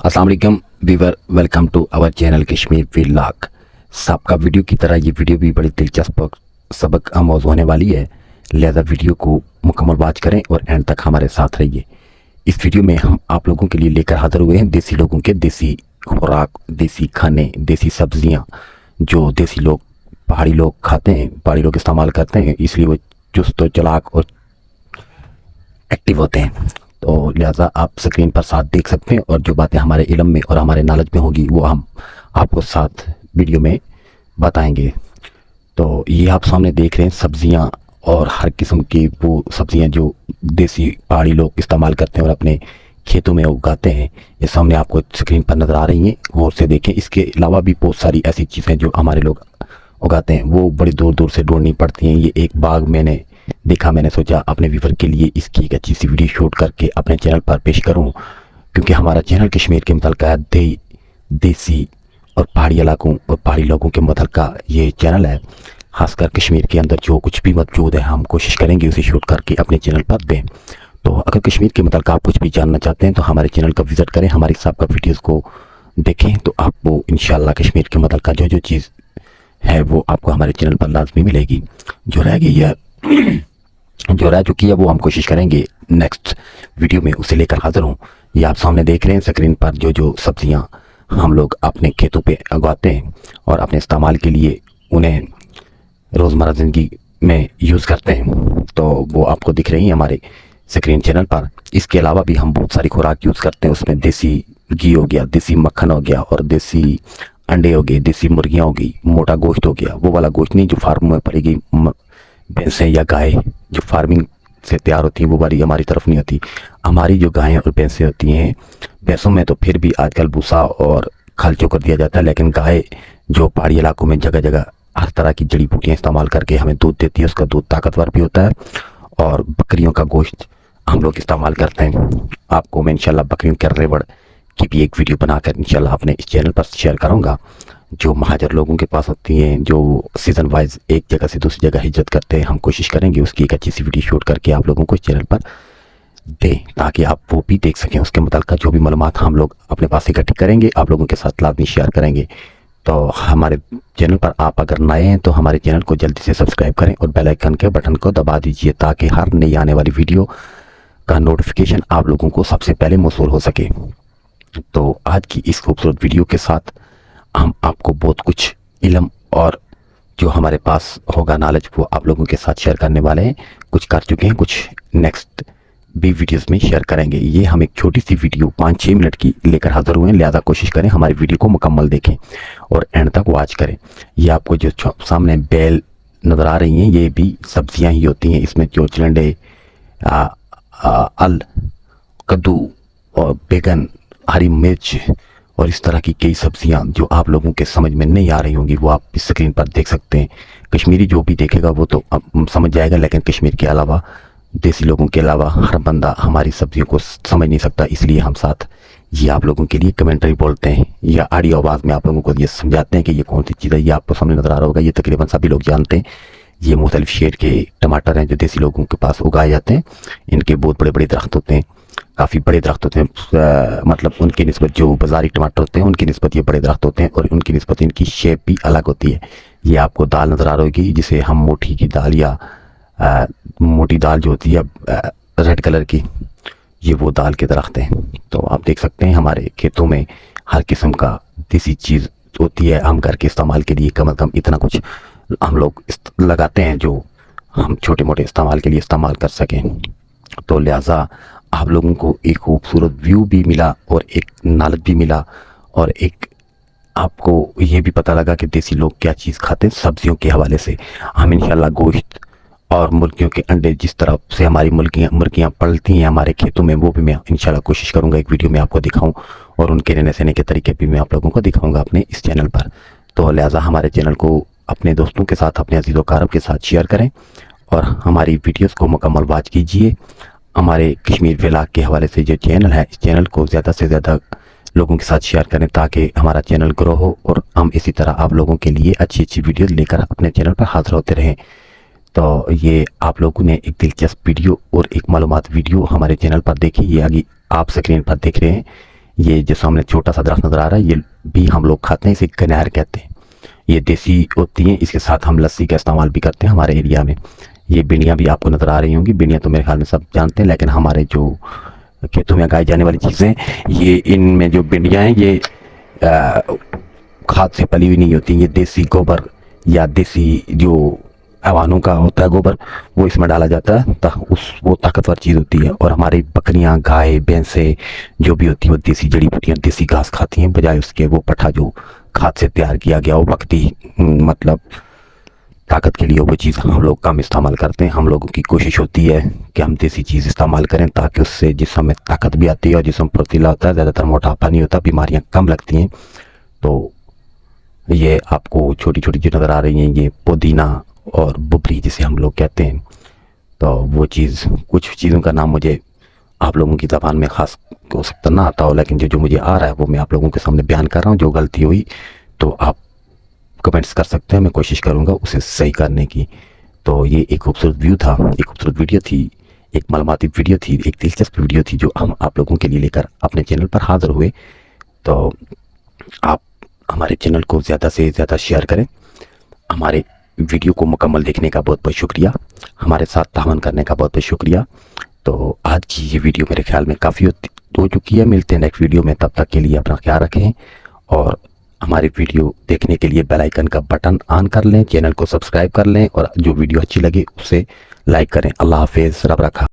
अस्सलाम वालेकुम viewer, welcome to our channel Kashmir vlog. सबका वीडियो की तरह ये वीडियो भी बड़ी दिलचस्प और सबक आमोज़ होने वाली है, लिहाजा वीडियो को मुकम्मल वॉच करें और एंड तक हमारे साथ रहिए। इस वीडियो में हम आप लोगों के लिए लेकर हाजिर हुए हैं देसी लोगों के देसी खुराक, देसी खाने, देसी सब्जियाँ जो देसी लोग, पहाड़ी लोग खाते हैं, पहाड़ी लोग इस्तेमाल करते हैं, इसलिए वो चुस्त और चालाक और एक्टिव होते हैं। तो लिहाजा आप स्क्रीन पर साथ देख सकते हैं और जो बातें हमारे इल्म में और हमारे नॉलेज में होगी वो हम आपको साथ वीडियो में बताएंगे। तो ये आप सामने देख रहे हैं सब्जियां और हर किस्म की वो सब्जियां जो देसी पहाड़ी लोग इस्तेमाल करते हैं और अपने खेतों में उगाते हैं, ये सामने आपको स्क्रीन पर नज़र आ रही हैं, गौर से देखें। इसके अलावा भी बहुत सारी ऐसी चीज़ें जो हमारे लोग उगाते हैं वो बड़ी दूर दूर से ढूंढनी पड़ती हैं। ये एक बाग मैंने देखा, मैंने सोचा अपने व्यूवर के लिए इसकी एक अच्छी सी वीडियो शूट करके अपने चैनल पर पेश करूं, क्योंकि हमारा चैनल कश्मीर के मुतल्लिक़ देसी और पहाड़ी इलाकों और पहाड़ी लोगों के मुतल्लिक़ ये चैनल है। खासकर कश्मीर के अंदर जो कुछ भी मौजूद है हम कोशिश करेंगे उसे शूट करके अपने चैनल पर दें। तो अगर कश्मीर के मुतल्लिक़ आप कुछ भी जानना चाहते हैं तो हमारे चैनल का विज़िट करें, हमारी सबका वीडियोज़ को देखें, तो आपको इंशाल्लाह कश्मीर के मुतल्लिक़ जो जो चीज़ है वो आपको हमारे चैनल पर लाजमी मिलेगी। जो रह गई है जो रह चुकी है वो हम कोशिश करेंगे नेक्स्ट वीडियो में उसे लेकर हाजिर हूँ। ये आप सामने देख रहे हैं स्क्रीन पर जो जो सब्जियाँ हम लोग अपने खेतों पे उगाते हैं और अपने इस्तेमाल के लिए उन्हें रोज़मर्रा ज़िंदगी में यूज़ करते हैं, तो वो आपको दिख रही हैं हमारे स्क्रीन चैनल पर। इसके अलावा भी हम बहुत सारी खुराक यूज़ करते हैं, उसमें देसी घी हो गया, देसी मक्खन हो गया और देसी अंडे हो गए, देसी मुर्गियाँ हो गई, मोटा गोश्त हो गया, वो वाला गोश्त नहीं जो फार्म में पड़ेगी भैंसें या गाय जो फार्मिंग से तैयार होती हैं, वो वाली हमारी तरफ नहीं होती। हमारी जो गायें और भैंसें होती हैं, भैंसों में तो फिर भी आजकल भूसा और खल चोकर दिया जाता है, लेकिन गाय जो पहाड़ी इलाकों में जगह जगह हर तरह की जड़ी बूटियाँ इस्तेमाल करके हमें दूध देती है, उसका दूध ताकतवर भी होता है। और बकरियों का गोश्त हम लोग इस्तेमाल करते हैं। आपको मैं इंशाल्लाह बकरियों के रेवड़ की भी एक वीडियो बनाकर इंशाल्लाह अपने इस चैनल पर शेयर करूँगा। जो महाजर लोगों के पास होती हैं, जो सीज़न वाइज एक जगह से दूसरी जगह हिजरत करते हैं, हम कोशिश करेंगे उसकी एक अच्छी सी वीडियो शूट करके आप लोगों को इस चैनल पर दें, ताकि आप वो भी देख सकें। उसके मुताल्लिक़ जो भी मालूमात हम लोग अपने पास इकट्ठी करेंगे आप लोगों के साथ लाजमी शेयर करेंगे। तो हमारे चैनल पर आप अगर नए हैं तो हमारे चैनल को जल्दी से सब्सक्राइब करें और बेल आइकन के बटन को दबा दीजिए, ताकि हर नई आने वाली वीडियो का नोटिफिकेशन आप लोगों को सबसे पहले मौसूल हो सके। तो आज की इस खूबसूरत वीडियो के साथ हम आपको बहुत कुछ इल्म और जो हमारे पास होगा नॉलेज वो आप लोगों के साथ शेयर करने वाले हैं। कुछ कर चुके हैं, कुछ नेक्स्ट भी वीडियोस में शेयर करेंगे। ये हम एक छोटी सी वीडियो 5-6 मिनट की लेकर हाजिर हुए हैं, लिहाजा कोशिश करें हमारी वीडियो को मुकम्मल देखें और एंड तक वॉच करें। ये आपको जो सामने बेल नज़र आ रही हैं ये भी सब्जियां ही होती हैं। इसमें जो चिरंडे, अल, कद्दू और बैगन, हरी मिर्च और इस तरह की कई सब्जियां जो आप लोगों के समझ में नहीं आ रही होंगी वो आप इस स्क्रीन पर देख सकते हैं। कश्मीरी जो भी देखेगा वो तो समझ जाएगा, लेकिन कश्मीर के अलावा देसी लोगों के अलावा हर बंदा हमारी सब्जियों को समझ नहीं सकता, इसलिए हम साथ ये आप लोगों के लिए कमेंट्री बोलते हैं या ऑडियो आवाज़ में आप लोगों को ये समझाते हैं कि ये कौन सी चीज़ है। ये आपको सामने नज़र आ रहा होगा, ये तकरीबन सभी लोग जानते हैं। ये मुख्तलिफ शेड के टमाटर हैं जो देसी लोगों के पास उगाए जाते हैं। इनके बहुत बड़े बड़े दरख्त होते हैं, काफ़ी बड़े दरख्त होते हैं, मतलब उनकी निस्बत जो बाज़ारी टमाटर होते हैं उनकी निस्बत ये बड़े दरख्त होते हैं और उनकी निस्बत इनकी शेप भी अलग होती है। ये आपको दाल नज़र आ रही होगी जिसे हम मोठी की दाल या मोटी दाल जो होती है रेड कलर की, ये वो दाल के दरख्त हैं। तो आप देख सकते हैं हमारे खेतों में हर किस्म का देसी चीज़ होती है। हम घर के इस्तेमाल के लिए कम अज़ कम इतना कुछ हम लोग लगाते हैं जो हम छोटे मोटे इस्तेमाल के लिए इस्तेमाल कर सकें। तो लिहाजा आप लोगों को एक खूबसूरत व्यू भी मिला और एक नॉलेज भी मिला और एक आपको ये भी पता लगा कि देसी लोग क्या चीज़ खाते हैं। सब्जियों के हवाले से हम इंशाल्लाह गोश्त और मुर्गियों के अंडे जिस तरह से हमारी मुर्गियाँ पलती हैं हमारे खेतों में, वो भी मैं इंशाल्लाह कोशिश करूँगा एक वीडियो में आपको दिखाऊं और उनके रहने सहने के तरीके भी मैं आप लोगों को दिखाऊंगा अपने इस चैनल पर। तो लिहाजा हमारे चैनल को अपने दोस्तों के साथ, अपने अजीज़ व कारब के साथ शेयर करें और हमारी वीडियोज़ को मुकम्मल वॉच कीजिए। हमारे कश्मीर व्लॉग के हवाले से जो चैनल है, इस चैनल को ज़्यादा से ज़्यादा लोगों के साथ शेयर करें ताकि हमारा चैनल ग्रो हो और हम इसी तरह आप लोगों के लिए अच्छी अच्छी वीडियोस लेकर अपने चैनल पर हाजिर होते रहें। तो ये आप लोगों ने एक दिलचस्प वीडियो और एक मालूमात वीडियो हमारे चैनल पर देखी, ये आगे आप स्क्रीन पर देख रहे हैं। ये जो सामने छोटा सा दरख्त नज़र आ रहा है ये भी हम लोग खाते हैं, इसे कनैर कहते हैं। ये देसी होती हैं, इसके साथ हम लस्सी का इस्तेमाल भी करते हैं हमारे एरिया में। ये भिंडियाँ भी आपको नज़र आ रही होंगी, भिंडियाँ तो मेरे ख्याल में सब जानते हैं, लेकिन हमारे जो खेतों में उगाई जाने वाली चीज़ें, ये इनमें जो भिंडियाँ हैं ये खाद से पली हुई नहीं होती। ये देसी गोबर या देसी जो हैवानों का होता है गोबर, वो इसमें डाला जाता है, वो ताकतवर चीज़ होती है। और हमारी बकरियां, गाय, भैंसें जो भी होती हैं वो देसी जड़ी बूटियाँ, देसी घास खाती हैं, बजाय उसके वो पट्ठा जो खाद से तैयार किया गया वो वक्ती मतलब ताकत के लिए वो चीज़ हम लोग कम इस्तेमाल करते हैं। हम लोगों की कोशिश होती है कि हम देसी चीज़ इस्तेमाल करें ताकि उससे जिस्म में ताकत भी आती है और जिस्म फुर्तीला होता है, ज़्यादातर मोटापा नहीं होता, बीमारियाँ कम लगती हैं। तो ये आपको छोटी छोटी जो नज़र आ रही हैं ये पुदीना और बुबरी जिसे हम लोग कहते हैं। तो वो चीज़, कुछ चीज़ों का नाम मुझे आप लोगों की ज़बान में ख़ास हो सकता ना आता हो, लेकिन जो मुझे आ रहा है वो मैं आप लोगों के सामने बयान कर रहा हूँ। जो गलती हुई तो आप कमेंट्स कर सकते हैं, मैं कोशिश करूँगा उसे सही करने की। तो ये एक खूबसूरत व्यू था, एक खूबसूरत वीडियो थी, एक मालूमाती वीडियो थी, एक दिलचस्प वीडियो थी जो हम आप लोगों के लिए लेकर अपने चैनल पर हाज़िर हुए। तो आप हमारे चैनल को ज़्यादा से ज़्यादा शेयर करें। हमारे वीडियो को मुकम्मल देखने का बहुत बहुत शुक्रिया, हमारे साथ तावन करने का बहुत बहुत शुक्रिया। तो आज की ये वीडियो मेरे ख्याल में काफ़ी हो चुकी है। मिलते हैं नेक्स्ट वीडियो में, तब तक के लिए अपना ख्याल रखें और हमारी वीडियो देखने के लिए बेल आइकन का बटन ऑन कर लें, चैनल को सब्सक्राइब कर लें और जो वीडियो अच्छी लगे उसे लाइक करें। अल्लाह हाफिज़, रब रखा।